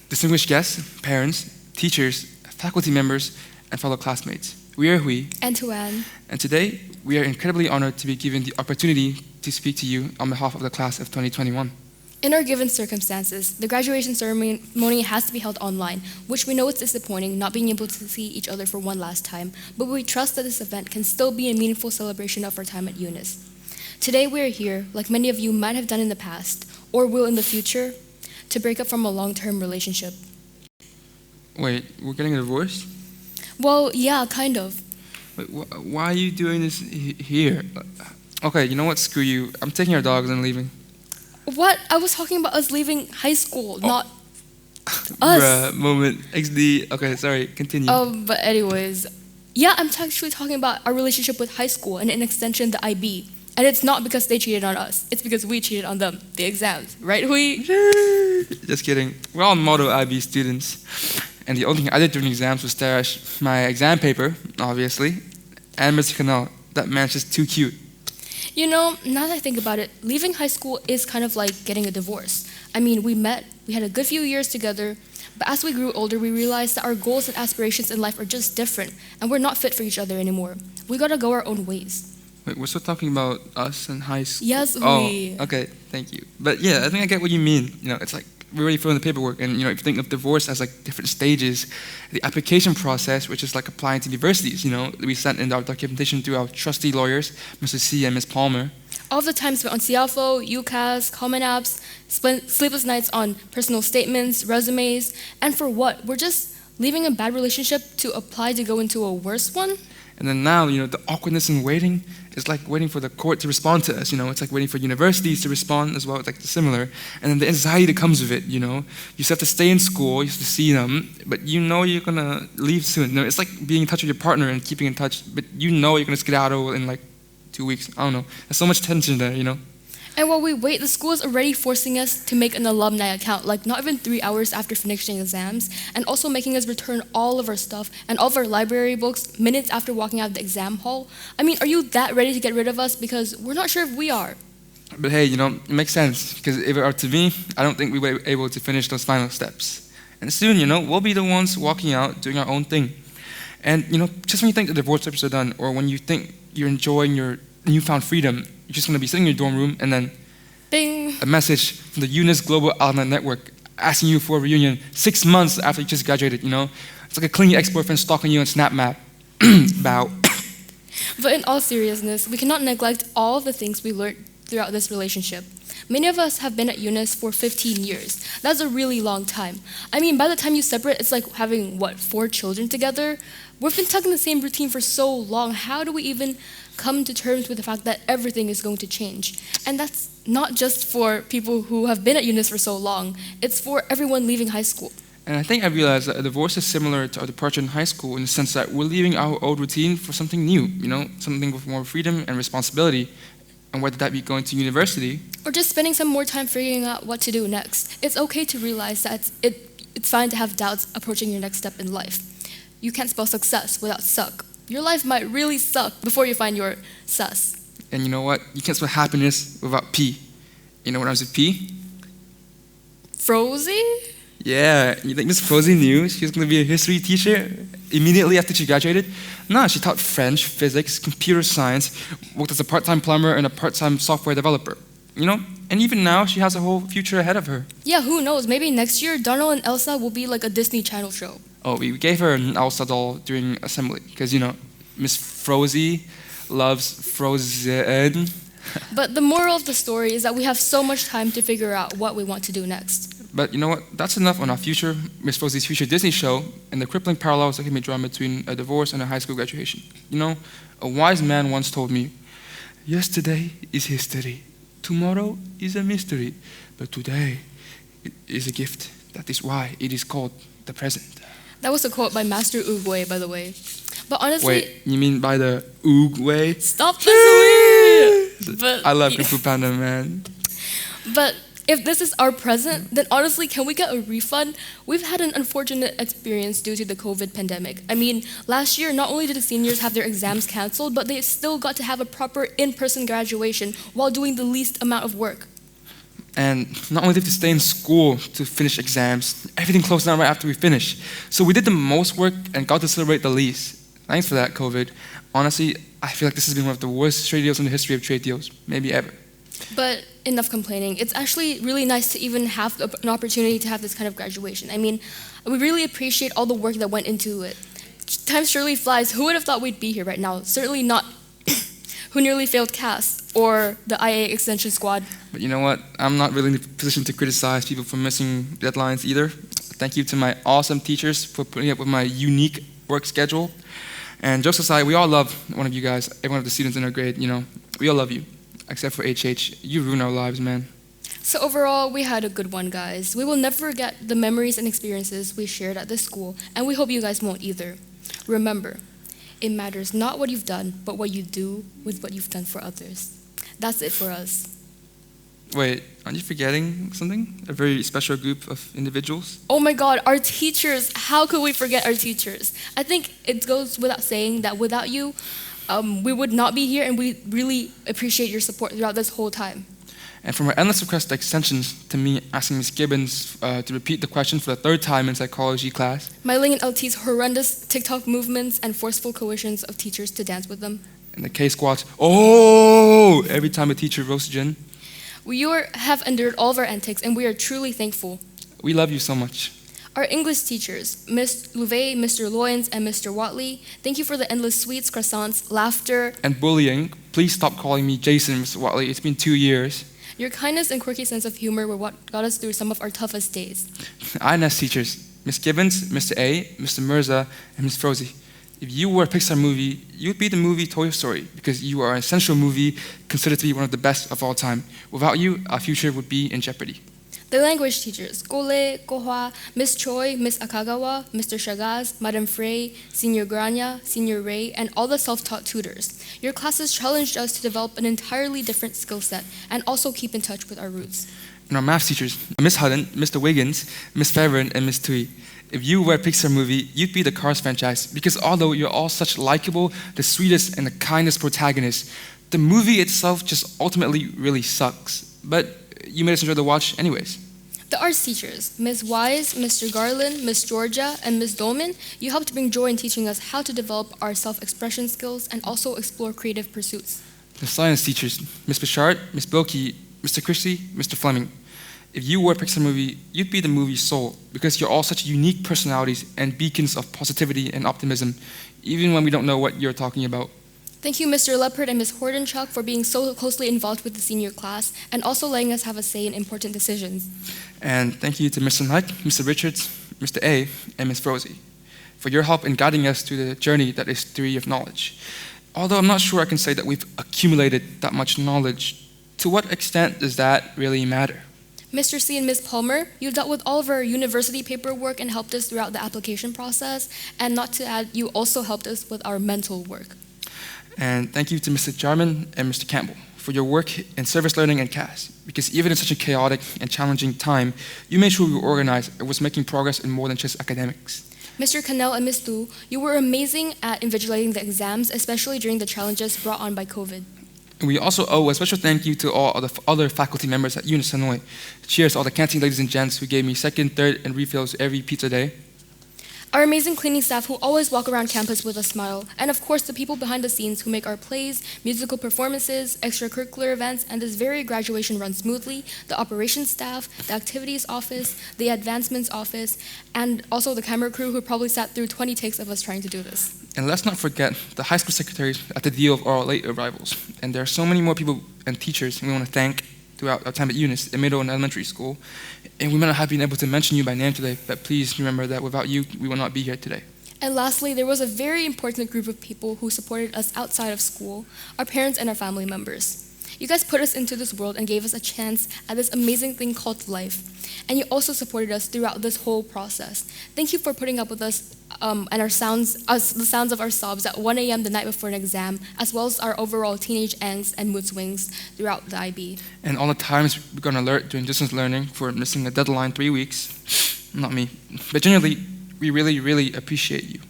Distinguished guests, parents, teachers, faculty members, and fellow classmates. We are Hui, And Tuan. and today we are incredibly honored to be given the opportunity to speak to you on behalf of the class of 2021. In our given circumstances, the graduation ceremony has to be held online, which we know is disappointing not being able to see each other for one last time, but we trust that this event can still be a meaningful celebration of our time at UNIS. Today we are here, like many of you might have done in the past, or will in the future, to break up from a long-term relationship. Wait, we're getting a divorce? Well, yeah, kind of. Wait, why are you doing this here? Okay, you know what? Screw you. I'm taking our dogs and leaving. What? I was talking about us leaving high school, not us. Bruh, moment. XD. Okay, sorry. Continue. But anyways, yeah, I'm actually talking about our relationship with high school and in extension the IB. And it's not because they cheated on us. It's because we cheated on them, the exams. Right, Hui? Just kidding. We're all model IB students. And the only thing I did during exams was stash my exam paper, obviously. And Mr. Canal. That man's just too cute. You know, now that I think about it, leaving high school is kind of like getting a divorce. I mean, we met, we had a good few years together, but as we grew older, we realized that our goals and aspirations in life are just different, and we're not fit for each other anymore. We gotta go our own ways. Wait, we're still talking about us in high school? Yes, Oh, we. okay, thank you. But yeah, I think I get what you mean. You know, it's like we're already filling the paperwork, and you know, if you think of divorce as like different stages, the application process, which is like applying to universities, you know, we sent in our documentation to our trusty lawyers, Mr. C and Ms. Palmer. All the time spent on CFO, UCAS, Common Apps, spent sleepless nights on personal statements, resumes, and for what? We're just leaving a bad relationship to apply to go into a worse one? And then now, you know, the awkwardness in waiting is like waiting for the court to respond to us, you know. It's like waiting for universities to respond as well. It's like similar. And then the anxiety that comes with it, you know. You still have to stay in school, you have to see them, but you know you're going to leave soon. You know, it's like being in touch with your partner and keeping in touch, but you know you're going to skedaddle in like 2 weeks. I don't know. There's so much tension there, you know. And while we wait, the school is already forcing us to make an alumni account, like not even 3 hours after finishing exams, and also making us return all of our stuff and all of our library books minutes after walking out of the exam hall. I mean, are you that ready to get rid of us? Because we're not sure if we are. But hey, you know, it makes sense, because if it were to me, I don't think we were able to finish those final steps. And soon, you know, we'll be the ones walking out, doing our own thing. And, you know, just when you think the divorce papers are done, or when you think you're enjoying your newfound freedom, you're just going to be sitting in your dorm room, and then Bing. a message from the UNIS Global Alumni Network asking you for a reunion 6 months after you just graduated, you know? It's like a clingy ex-boyfriend stalking you on SnapMap. Bow. But in all seriousness, we cannot neglect all of the things we learned throughout this relationship. Many of us have been at UNIS for 15 years. That's a really long time. I mean, by the time you separate, it's like having, 4 children together? We've been stuck in the same routine for so long. How do we even come to terms with the fact that everything is going to change? And that's not just for people who have been at UNIS for so long. It's for everyone leaving high school. And I think I realized that a divorce is similar to our departure in high school in the sense that we're leaving our old routine for something new, you know, something with more freedom and responsibility. And whether that be going to university, Or just spending some more time figuring out what to do next. It's okay to realize that it's fine to have doubts approaching your next step in life. You can't spell success without suck. Your life might really suck before you find your sus. and you know what? You can't spell happiness without P. You know what rhymes with P? Frozy? Yeah, you think Miss Posey knew she was going to be a history teacher immediately after she graduated? No, she taught French, physics, computer science, worked as a part-time plumber and a part-time software developer. You know, and even now she has a whole future ahead of her. Yeah, who knows? Maybe next year Donald and Elsa will be like a Disney Channel show. Oh, we gave her an Elsa doll during assembly because, you know, Miss Frozy loves Frozen. But the moral of the story is that we have so much time to figure out what we want to do next. But you know what? That's enough on our future, Miss Frozy's future Disney show, and the crippling parallels that can be drawn between a divorce and a high school graduation. You know, a wise man once told me, yesterday is history, tomorrow is a mystery, but today is a gift. That is why it is called the present. That was a quote by Master Oogway, by the way. But honestly, Wait, you mean by the Oog way? stop this weird. But I love Kung Fu Panda, man. But if this is our present, then honestly, can we get a refund? We've had an unfortunate experience due to the COVID pandemic. I mean, last year, not only did the seniors have their exams canceled, but they still got to have a proper in-person graduation while doing the least amount of work. And not only did we stay in school to finish exams, everything closed down right after we finished. So we did the most work and got to celebrate the least. Thanks for that, COVID. Honestly, I feel like this has been one of the worst trade deals in the history of trade deals, maybe ever. But enough complaining. It's actually really nice to even have an opportunity to have this kind of graduation. I mean, we really appreciate all the work that went into it. Time surely flies. Who would have thought we'd be here right now? Certainly not who nearly failed CAS or the IA extension squad. But you know what? I'm not really in a position to criticize people for missing deadlines either. Thank you to my awesome teachers for putting up with my unique work schedule. And jokes aside, we all love one of you guys, every one of the students in our grade, we all love you. Except for HH, you ruin our lives, man. So overall, we had a good one, guys. We will never forget the memories and experiences we shared at this school, and we hope you guys won't either. Remember, it matters not what you've done, but what you do with what you've done for others. That's it for us. Wait, aren't you forgetting something? A very special group of individuals? Oh my God, our teachers. How could we forget our teachers? I think it goes without saying that without you, we would not be here, and we really appreciate your support throughout this whole time. And from her endless request extensions to me asking Ms. Gibbons to repeat the question for the third time in psychology class. My Ling and LT's horrendous TikTok movements and forceful coercions of teachers to dance with them. And the K squats, oh, every time a teacher roasted Jen. Have endured all of our antics, and we are truly thankful. We love you so much. Our English teachers, Ms. Louvet, Mr. Loyens, and Mr. Watley, thank you for the endless sweets, croissants, laughter, and bullying. Please stop calling me Jason, Mr. Watley. It's been 2 years. Your kindness and quirky sense of humor were what got us through some of our toughest days. INS teachers, Ms. Gibbons, Mr. A, Mr. Mirza, and Ms. Frozy. If you were a Pixar movie, you'd be the movie Toy Story because you are an essential movie considered to be one of the best of all time. Without you, our future would be in jeopardy. The language teachers, Gole, Kohwa, Miss Choi, Miss Akagawa, Mr. Shagaz, Madam Frey, Senior Grania, Senior Ray, and all the self-taught tutors. Your classes challenged us to develop an entirely different skill set and also keep in touch with our roots. And our math teachers, Miss Hudden, Mr. Wiggins, Miss Favren, and Miss Tui. If you were a Pixar movie, you'd be the Cars franchise because although you're all such likable, the sweetest, and the kindest protagonists, the movie itself just ultimately really sucks. But you made us enjoy the watch anyways. The arts teachers, Ms. Wise, Mr. Garland, Ms. Georgia, and Ms. Dolman, you helped bring joy in teaching us how to develop our self-expression skills and also explore creative pursuits. The science teachers, Ms. Bichard, Ms. Bilkey, Mr. Christie, Mr. Fleming. If you were a Pixar movie, you'd be the movie's soul because you're all such unique personalities and beacons of positivity and optimism, even when we don't know what you're talking about. Thank you, Mr. Leopard and Ms. Hordenchuk, for being so closely involved with the senior class and also letting us have a say in important decisions. And thank you to Mr. Knight, Mr. Richards, Mr. A, and Ms. Frozy for your help in guiding us through the journey that is theory of knowledge. Although I'm not sure I can say that we've accumulated that much knowledge, to what extent does that really matter? Mr. C and Ms. Palmer, you dealt with all of our university paperwork and helped us throughout the application process. And not to add, you also helped us with our mental work. And thank you to Mr. Jarman and Mr. Campbell for your work in service learning and CAS, because even in such a chaotic and challenging time, you made sure we were organized and was making progress in more than just academics. Mr. Cannell and Ms. Du, you were amazing at invigilating the exams, especially during the challenges brought on by COVID. And we also owe a special thank you to all of the other faculty members at UNIS Hanoi. Cheers to all the canteen ladies and gents who gave me second, third, and refills every pizza day. Our amazing cleaning staff who always walk around campus with a smile, and of course the people behind the scenes who make our plays, musical performances, extracurricular events, and this very graduation run smoothly, the operations staff, the activities office, the advancements office, and also the camera crew who probably sat through 20 takes of us trying to do this. And let's not forget the high school secretaries at the deal of our late arrivals. And there are so many more people and teachers we want to thank throughout our time at UNIS, in middle and elementary school. And we may not have been able to mention you by name today, but please remember that without you, we will not be here today. And lastly, there was a very important group of people who supported us outside of school, our parents and our family members. You guys put us into this world and gave us a chance at this amazing thing called life. And you also supported us throughout this whole process. Thank you for putting up with us and the sounds of our sobs at 1 a.m. the night before an exam, as well as our overall teenage angst and mood swings throughout the IB. And all the times we got an alert during distance learning for missing a deadline 3 weeks. Not me. But generally, we really, really appreciate you.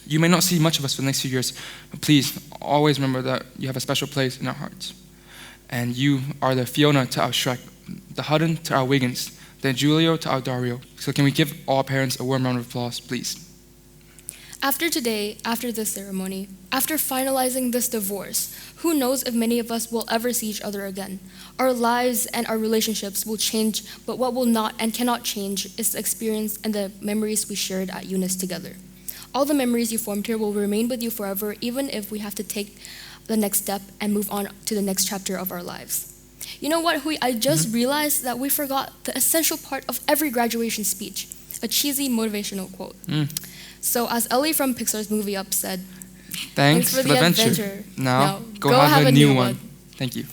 You may not see much of us for the next few years, but please always remember that you have a special place in our hearts. And you are the Fiona to our Shrek. the Hutton to our Wiggins, the Julio to our Dario. So can we give all parents a warm round of applause, please? After today, after this ceremony, after finalizing this divorce, who knows if many of us will ever see each other again. Our lives and our relationships will change, but what will not and cannot change is the experience and the memories we shared at Eunice together. All the memories you formed here will remain with you forever, even if we have to take the next step and move on to the next chapter of our lives. You know what, Hui? I just realized that we forgot the essential part of every graduation speech, a cheesy motivational quote. So as Ellie from Pixar's Movie Up said, Thanks for the adventure. Now, go have a new one. Thank you.